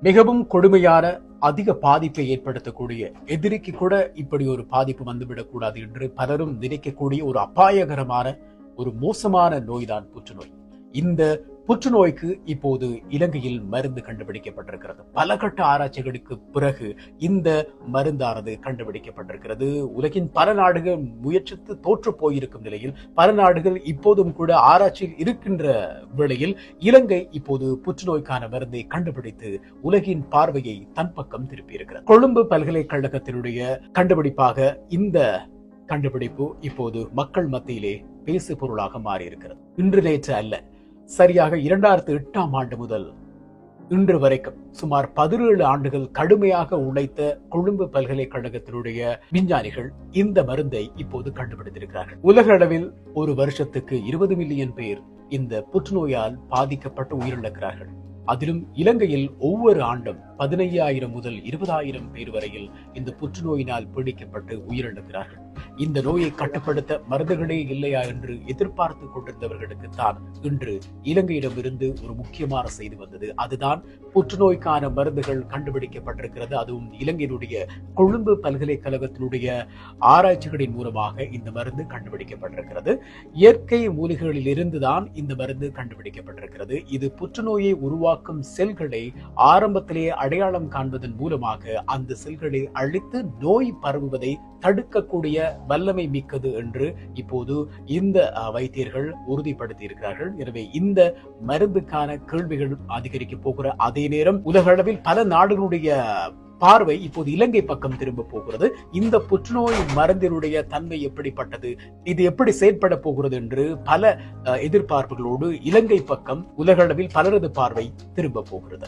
மிகவும் கொடுமையான அதிக பாதிப்பை ஏற்படுத்தக்கூடிய எதிரிக்கு கூட இப்படி ஒரு பாதிப்பு வந்துவிடக்கூடாது என்று பலரும் நினைக்கக்கூடிய ஒரு அபாயகரமான ஒரு மோசமான நோய்தான் புற்றுநோய். இந்த புற்றுநோய்க்கு இப்போது இலங்கையில் மருந்து கண்டுபிடிக்கப்பட்டிருக்கிறது. பல கட்ட ஆராய்ச்சிகளுக்கு பிறகு இந்த மருந்தானது கண்டுபிடிக்கப்பட்டிருக்கிறது. உலகின் பல நாடுகள் முயற்சித்து தோற்று போயிருக்கும் நிலையில் பல நாடுகள் இப்போதும் கூட ஆராய்ச்சியில் இருக்கின்ற வேளையில் இலங்கை இப்போது புற்றுநோய்க்கான மருந்தை கண்டுபிடித்து உலகின் பார்வையை தன் பக்கம் திருப்பியிருக்கிறது. கொழும்பு பல்கலைக்கழகத்தினுடைய கண்டுபிடிப்பாக இந்த கண்டுபிடிப்பு இப்போது மக்கள் மத்தியிலே பேசு பொருளாக மாறியிருக்கிறது. இன்று நேற்று அல்ல, சரியாக 2008ஆம் ஆண்டு முதல் இன்று வரைக்கும் சுமார் 17 ஆண்டுகள் கடுமையாக உழைத்த கொழும்பு பல்கலைக்கழகத்தினுடைய விஞ்ஞானிகள் இந்த மருந்தை இப்போது கண்டுபிடித்திருக்கிறார்கள். உலக அளவில் ஒரு வருஷத்துக்கு 20 மில்லியன் பேர் இந்த புற்றுநோயால் பாதிக்கப்பட்டு உயிரிழக்கிறார்கள். அதிலும் இலங்கையில் ஒவ்வொரு ஆண்டும் 15,000 முதல் 20,000 பேர் வரையில் இந்த புற்றுநோயினால் பீடிக்கப்பட்டு உயிரிழக்கிறார்கள். இந்த நோயை கட்டுப்படுத்த மருந்துகளே இல்லையா என்று எதிர்பார்த்து கொண்டிருந்தவர்களுக்கு தான் இன்று இலங்கையிடமிருந்து ஒரு முக்கியமான செய்தி வந்தது. அதுதான் புற்றுநோய்க்கான மருந்துகள் கண்டுபிடிக்கப்பட்டிருக்கிறது. அதுவும் இலங்கையினுடைய கொழும்பு பல்கலைக்கழகத்தினுடைய ஆராய்ச்சிகளின் மூலமாக இந்த மருந்து கண்டுபிடிக்கப்பட்டிருக்கிறது. இயற்கை மூலிகைகளில் இருந்துதான் இந்த மருந்து கண்டுபிடிக்கப்பட்டிருக்கிறது. இது புற்றுநோயை உருவாக்கும் செல்களை ஆரம்பத்திலேயே அடையாளம் காண்பதன் மூலமாக அந்த செல்களை அழித்து நோய் பரவுவதை தடுக்கக்கூடிய வல்லமை மிக்கது என்று இப்போது இந்த வைத்தியர்கள் உறுதிப்படுத்தி இருக்கிறார்கள். எனவே இந்த மருந்துக்கான கேள்விகள் அதிகரிக்க போகிற அதே நேரம் உலக அளவில் பல நாடுகளுடைய பார்வை இப்போது இலங்கை பக்கம் திரும்ப போகிறது. இந்த புற்றுநோய் மருந்தினுடைய தன்மை எப்படிப்பட்டது, இது எப்படி செயற்பட போகிறது என்று பல எதிர்பார்ப்புகளோடு இலங்கை பக்கம் உலக அளவில் பலரது பார்வை திரும்ப போகிறது.